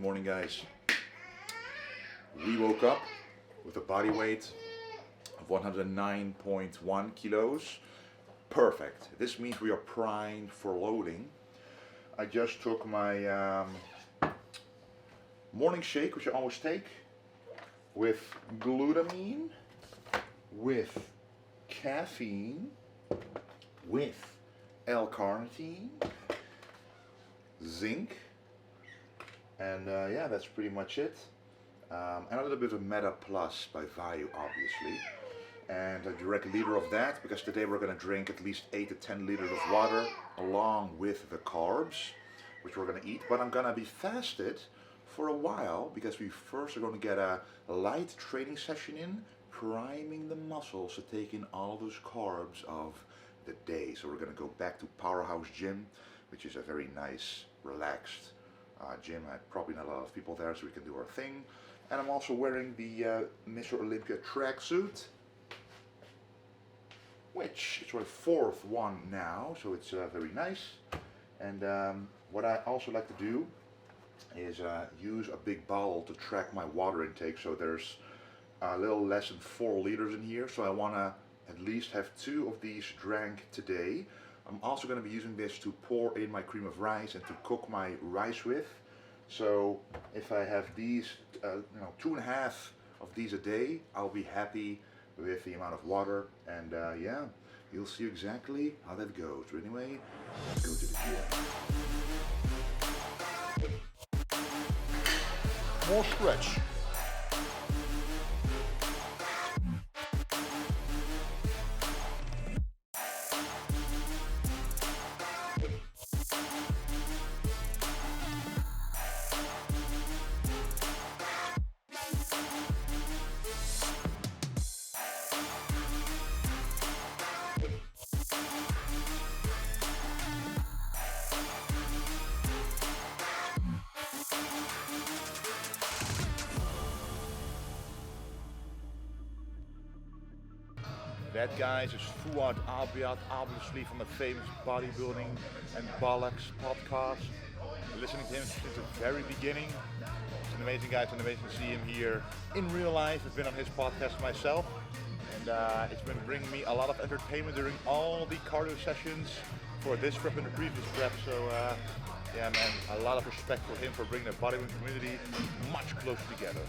morning, guys. We woke up with a body weight of 109.1 kilos. Perfect. This means we are primed for loading. I just took my morning shake, which I always take, with glutamine, with caffeine, with L-carnitine, zinc, and yeah, that's pretty much it. And a little bit of Meta Plus by Vayu, obviously. And a direct liter of that, because today we're going to drink at least 8 to 10 liters of water along with the carbs, which we're going to eat. But I'm going to be fasted for a while, because we first are going to get a light training session in, priming the muscles to take in all those carbs of the day. So we're going to go back to Powerhouse Gym, which is a very nice, relaxed gym. Probably not a lot of people there, so we can do our thing. And I'm also wearing the Mr. Olympia tracksuit, which is my 4th one now, so it's very nice. And what I also like to do is use a big bottle to track my water intake. So there's a little less than 4 liters in here, so I want to at least have 2 of these drank today. I'm also going to be using this to pour in my cream of rice and to cook my rice with. So if I have these, 2.5 of these a day, I'll be happy with the amount of water. And yeah, you'll see exactly how that goes. So anyway, let's go to the gym. More stretch. That, guys, is Fuad Abiad, obviously from the famous bodybuilding and bollocks podcast. Listening to him since the very beginning. It's an amazing guy. It's amazing to see him here in real life. I've been on his podcast myself, and it's been bringing me a lot of entertainment during all the cardio sessions for this prep and the previous prep. So yeah, man, a lot of respect for him for bringing the bodybuilding community much closer together.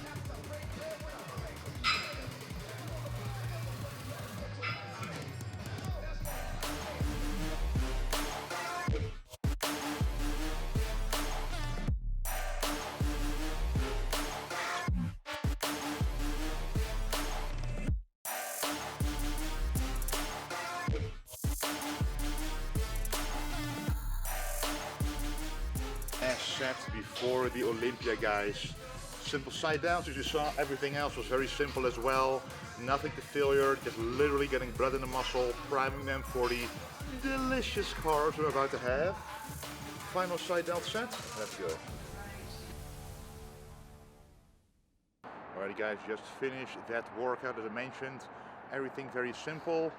As said before the Olympia, guys, simple side downs as you saw. Everything else was very simple as well. Nothing to failure, just literally getting blood in the muscle, priming them for the delicious carbs we're about to have. Final side down set, let's go. Alrighty, guys, just finished that workout. As I mentioned, everything very simple.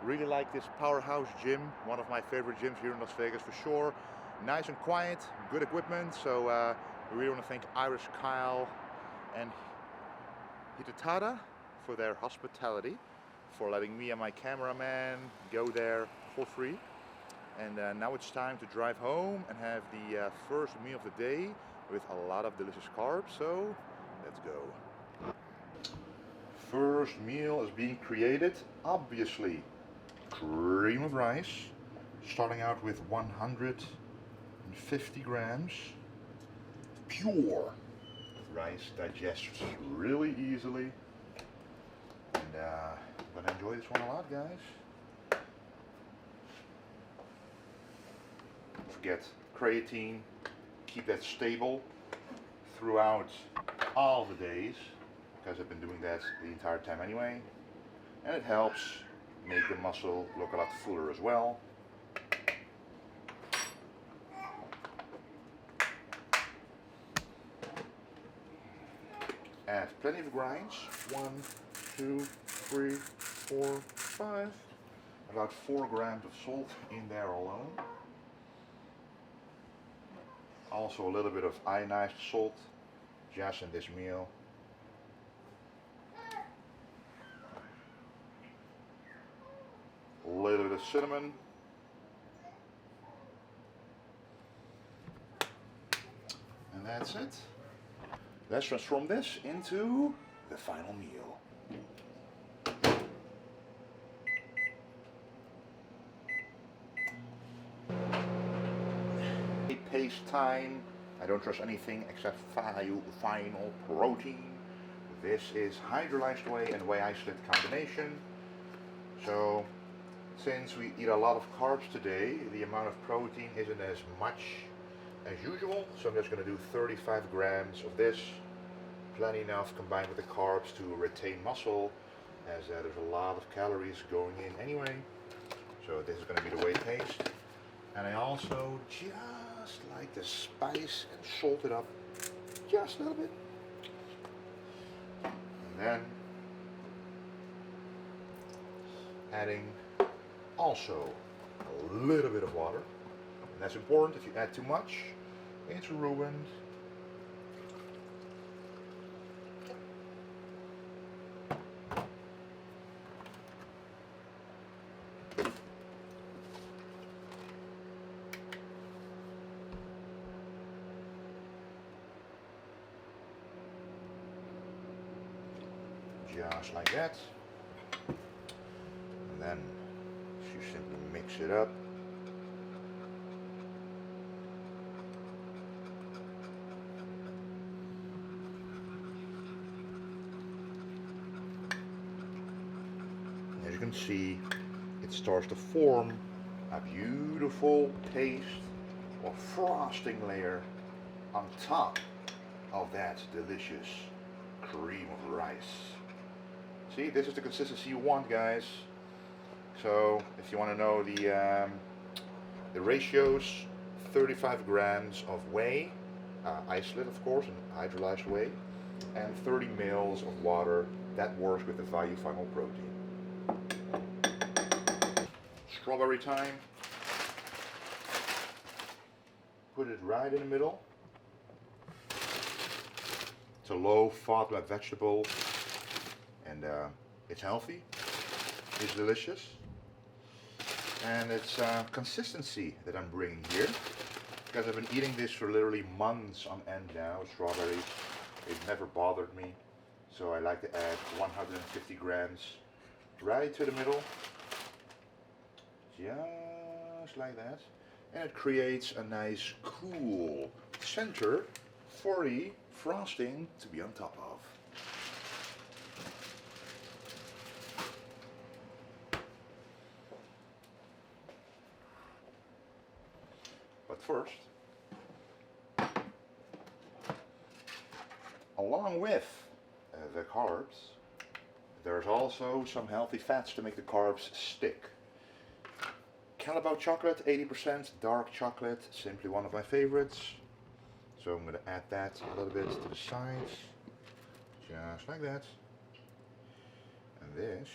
Really like this Powerhouse Gym, one of my favorite gyms here in Las Vegas for sure. Nice and quiet, good equipment. So we really want to thank Irish Kyle and Hitatada for their hospitality, for letting me and my cameraman go there for free. And now it's time to drive home and have the first meal of the day with a lot of delicious carbs. So let's go. First meal is being created. Obviously, cream of rice, starting out with 150 grams. Pure rice digests really easily, and I'm gonna enjoy this one a lot, guys. Don't forget creatine, keep that stable throughout all the days, because I've been doing that the entire time anyway, and it helps make the muscle look a lot fuller as well. Add plenty of grinds. 1, 2, 3, 4, 5. About 4 grams of salt in there alone. Also a little bit of ionized salt just in this meal. A little bit of cinnamon. And that's it. Let's transform this into the final meal. Paste time. I don't trust anything except final protein. This is hydrolyzed whey and whey isolate combination. So since we eat a lot of carbs today, the amount of protein isn't as much as usual. So I'm just going to do 35 grams of this. Plenty enough combined with the carbs to retain muscle, as there's a lot of calories going in anyway. So this is going to be the whey paste. And I also just like to spice and salt it up just a little bit. And then adding also a little bit of water. And that's important. If you add too much, it's ruined. Just like that. And then you simply mix it up. As you can see, it starts to form a beautiful paste or frosting layer on top of that delicious cream of rice. See, this is the consistency you want, guys. So if you want to know the ratios, 35 grams of whey, isolate of course, and hydrolyzed whey, and 30 ml of water. That works with the value final protein. Strawberry time. Put it right in the middle. It's a low FODMAP vegetable, and it's healthy, it's delicious, and it's consistency that I'm bringing here, because I've been eating this for literally months on end now. Strawberries, it never bothered me, so I like to add 150 grams right to the middle, just like that, and it creates a nice cool center for the frosting to be on top of. But first, along with the carbs, there's also some healthy fats to make the carbs stick. Calibao chocolate, 80%, dark chocolate, simply one of my favorites. So I'm going to add that a little bit to the sides, just like that. And this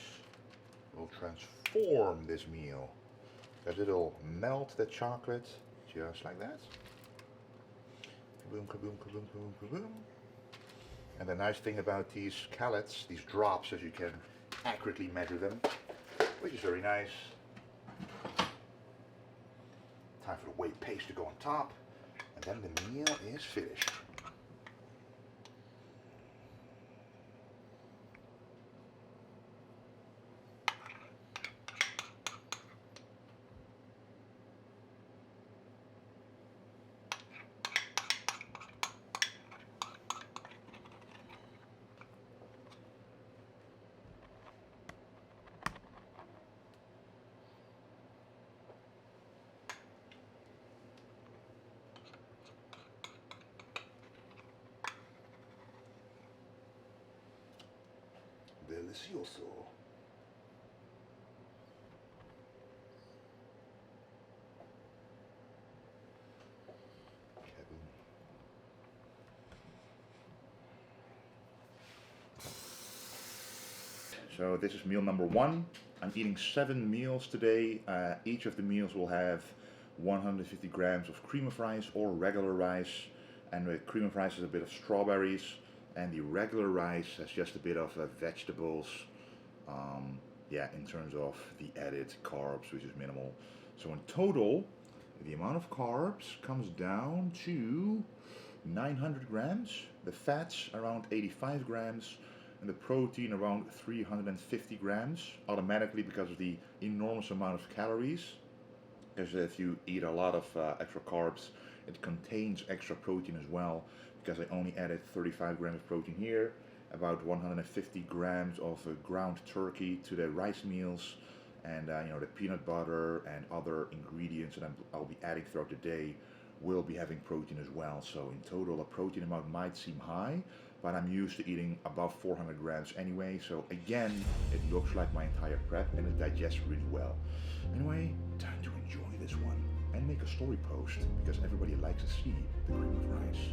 will transform this meal, because it'll melt the chocolate, just like that. Kaboom, kaboom, kaboom, kaboom, kaboom. And the nice thing about these calories, these drops, is you can accurately measure them, which is very nice. Time for the whey paste to go on top. And then the meal is finished. Delicioso. So this is meal number 1. I'm eating 7 meals today. Each of the meals will have 150 grams of cream of rice or regular rice. and the cream of rice has a bit of strawberries, and the regular rice has just a bit of vegetables. Yeah, in terms of the added carbs, which is minimal. So in total, the amount of carbs comes down to 900 grams, the fats around 85 grams, and the protein around 350 grams, automatically because of the enormous amount of calories. Because if you eat a lot of extra carbs, it contains extra protein as well, because I only added 35 grams of protein here, about 150 grams of ground turkey to the rice meals, and the peanut butter and other ingredients that I'll be adding throughout the day will be having protein as well. So in total, the protein amount might seem high, but I'm used to eating above 400 grams anyway. So again, it looks like my entire prep and it digests really well. Anyway, time to enjoy this one and make a story post, because everybody likes to see the cream of rice.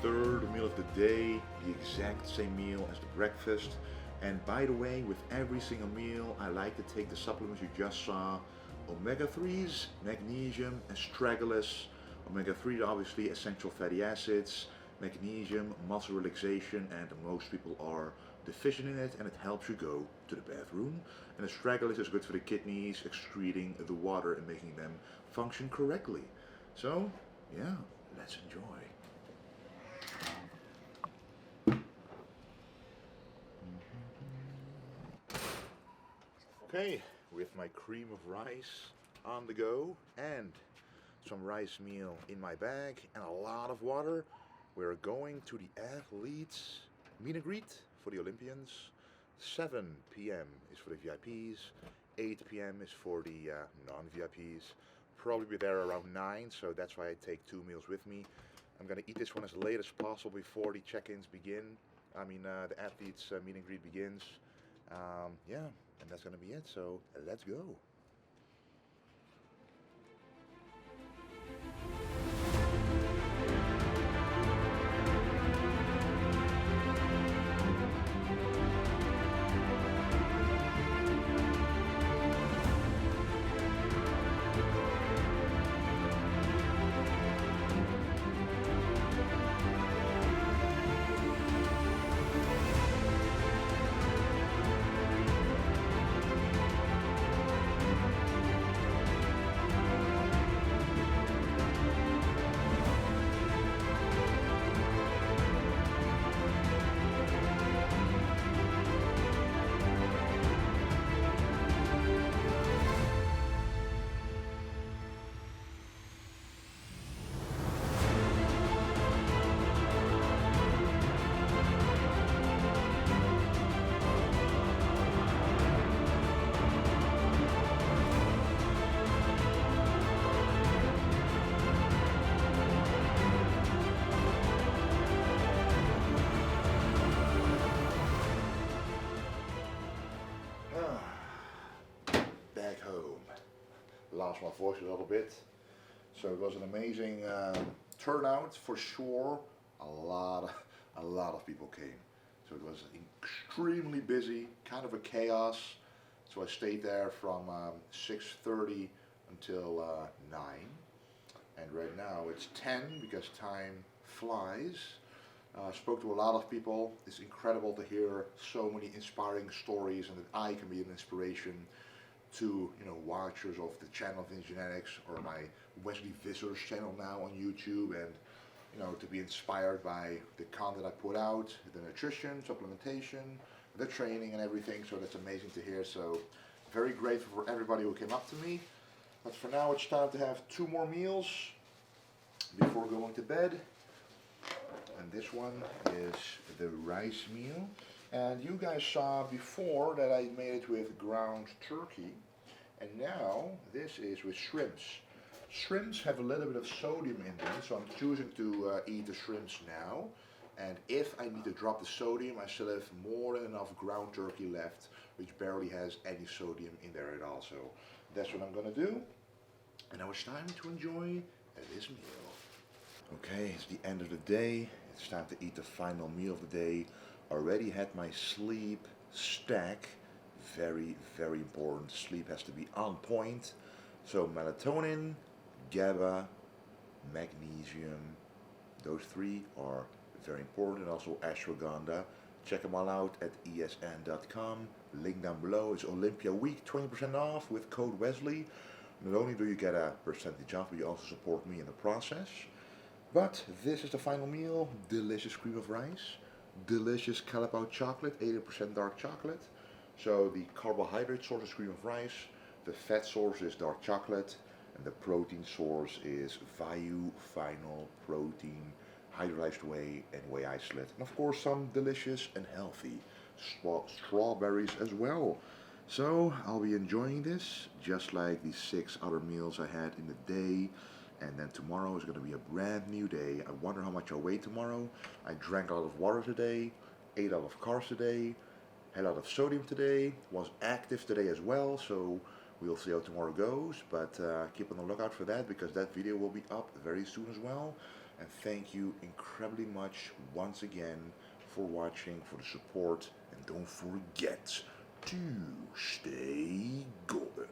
Third meal of the day, the exact same meal as the breakfast. And by the way, with every single meal, I like to take the supplements you just saw: omega-3s, magnesium, astragalus. Omega-3 obviously essential fatty acids, magnesium, muscle relaxation, and most people are deficient in it, and it helps you go to the bathroom. And astragalus is good for the kidneys, excreting the water and making them function correctly. So, yeah, let's enjoy. Okay, with my cream of rice on the go and some rice meal in my bag and a lot of water, we're going to the athletes meet and greet for the Olympians. 7 p.m. is for the VIPs, 8 p.m. is for the non-VIPs. Probably be there around 9, so that's why I take 2 meals with me. I'm gonna eat this one as late as possible before the check-ins begin. The athletes meet and greet begins. Yeah, and that's gonna be it, so let's go. lost my voice a little bit. So it was an amazing turnout for sure. A lot of people came. So it was extremely busy, kind of a chaos. So I stayed there from 6:30 until 9. And right now it's 10 because time flies. Spoke to a lot of people. It's incredible to hear so many inspiring stories and that I can be an inspiration to watchers of the channel of Genetics or my Wesley Visser's channel now on YouTube, and to be inspired by the content I put out, the nutrition, supplementation, the training and everything. So that's amazing to hear. So very grateful for everybody who came up to me. But for now it's time to have 2 more meals before going to bed. And this one is the rice meal. And you guys saw before that I made it with ground turkey. And now this is with shrimps. Shrimps have a little bit of sodium in them, so I'm choosing to eat the shrimps now. And if I need to drop the sodium, I still have more than enough ground turkey left, which barely has any sodium in there at all. So that's what I'm gonna do. And now it's time to enjoy this meal. Okay, it's the end of the day. It's time to eat the final meal of the day. Already had my sleep stack. Very, very important. Sleep has to be on point. So melatonin, GABA, magnesium, those 3 are very important. And also ashwagandha. Check them all out at esn.com. Link down below. It's Olympia week, 20% off with code Wesley. Not only do you get a percentage off, but you also support me in the process. But this is the final meal. Delicious cream of rice. Delicious Calipao chocolate, 80% dark chocolate. So the carbohydrate source is cream of rice. The fat source is dark chocolate. And the protein source is Vayu Final Protein, hydrolyzed whey and whey isolate. And of course some delicious and healthy strawberries as well. So I'll be enjoying this just like the 6 other meals I had in the day. And then tomorrow is going to be a brand new day. I wonder how much I'll weigh tomorrow. I drank a lot of water today, ate a lot of carbs today, had a lot of sodium today, was active today as well. So we'll see how tomorrow goes. But keep on the lookout for that, because that video will be up very soon as well. And thank you incredibly much once again for watching, for the support. And don't forget to stay golden.